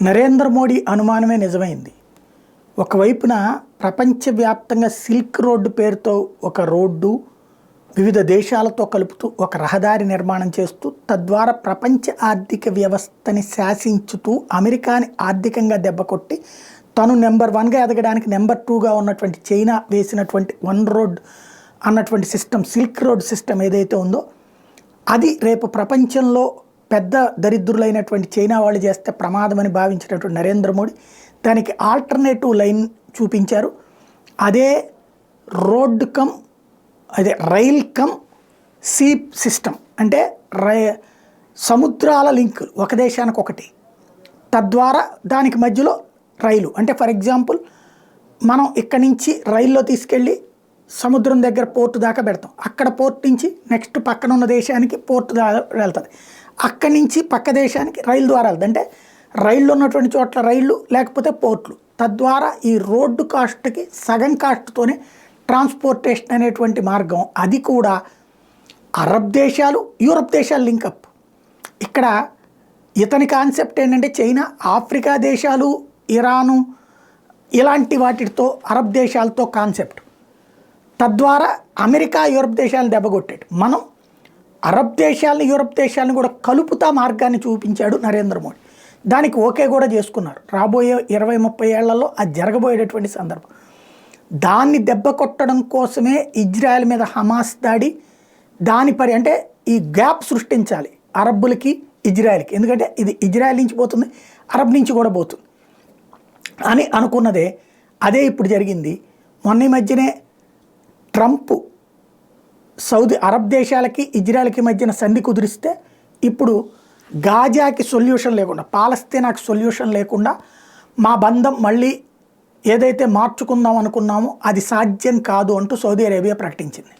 నరేంద్ర మోడీ అనుమానమే నిజమైంది. ఒకవైపున ప్రపంచవ్యాప్తంగా సిల్క్ రోడ్డు పేరుతో ఒక రోడ్డు వివిధ దేశాలతో కలుపుతూ ఒక రహదారి నిర్మాణం చేస్తూ తద్వారా ప్రపంచ ఆర్థిక వ్యవస్థని శాసించుతూ అమెరికాని ఆర్థికంగా దెబ్బకొట్టి తను నెంబర్ 1గా ఎదగడానికి నెంబర్ 2గా ఉన్నటువంటి చైనా వేసినటువంటి వన్ రోడ్ అన్నటువంటి సిస్టమ్, సిల్క్ రోడ్ సిస్టమ్ ఏదైతే ఉందో అది రేపు ప్రపంచంలో పెద్ద దరిద్రులైనటువంటి చైనా వాళ్ళు చేస్తే ప్రమాదమని భావించినటువంటి నరేంద్ర మోడీ దానికి ఆల్టర్నేటివ్ లైన్ చూపించారు. అదే రోడ్ కమ్ అదే రైల్ కమ్ సీ సిస్టమ్, అంటే సముద్రాల లింక్ ఒక దేశానికి ఒకటి, తద్వారా దానికి మధ్యలో రైలు. అంటే ఫర్ ఎగ్జాంపుల్ మనం ఇక్కడి నుంచి రైల్లో తీసుకెళ్ళి సముద్రం దగ్గర పోర్టు దాకా పెడతాం, అక్కడ పోర్ట్ నుంచి నెక్స్ట్ పక్కన ఉన్న దేశానికి పోర్టు వెళ్తుంది, అక్కడి నుంచి పక్క దేశానికి రైలు ద్వారా వెళ్తుంది. అంటే రైళ్ళు ఉన్నటువంటి చోట్ల రైళ్ళు లేకపోతే పోర్ట్లు, తద్వారా ఈ రోడ్డు కాస్ట్కి సగం కాస్ట్తోనే ట్రాన్స్పోర్టేషన్ అనేటువంటి మార్గం. అది కూడా అరబ్ దేశాలు యూరప్ దేశాలు లింకప్. ఇక్కడ ఇతని కాన్సెప్ట్ ఏంటంటే చైనా ఆఫ్రికా దేశాలు ఇరాను ఇలాంటి వాటితో అరబ్ దేశాలతో కాన్సెప్ట్, తద్వారా అమెరికా యూరప్ దేశాలను దెబ్బకొట్టాడు. మనం అరబ్ దేశాలను యూరప్ దేశాలను కూడా కలుపుతా మార్గాన్ని చూపించాడు నరేంద్ర మోడీ. దానికి ఓకే కూడా చేసుకున్నారు. రాబోయే 20-30 ఏళ్లలో అది జరగబోయేటటువంటి సందర్భం. దాన్ని దెబ్బ కొట్టడం కోసమే ఇజ్రాయెల్ మీద హమాస్ దాడి, అంటే ఈ గ్యాప్ సృష్టించాలి అరబ్బులకి ఇజ్రాయెల్కి, ఎందుకంటే ఇది ఇజ్రాయెల్ నుంచి పోతుంది, అరబ్ నుంచి కూడా పోతుంది అని అనుకున్నదే. అదే ఇప్పుడు జరిగింది. మొన్న మధ్యనే ట్రంప్ అరబ్ దేశాలకి ఇజ్రాయెల్కి మధ్యన సంధి కుదిరిస్తే ఇప్పుడు గాజాకి సొల్యూషన్ లేకుండా, పాలస్తీనాకి సొల్యూషన్ లేకుండా మా బంధం మళ్ళీ ఏదైతే మార్చుకుందాం అనుకున్నామో అది సాధ్యం కాదు అంటూ సౌదీ అరేబియా ప్రకటించింది.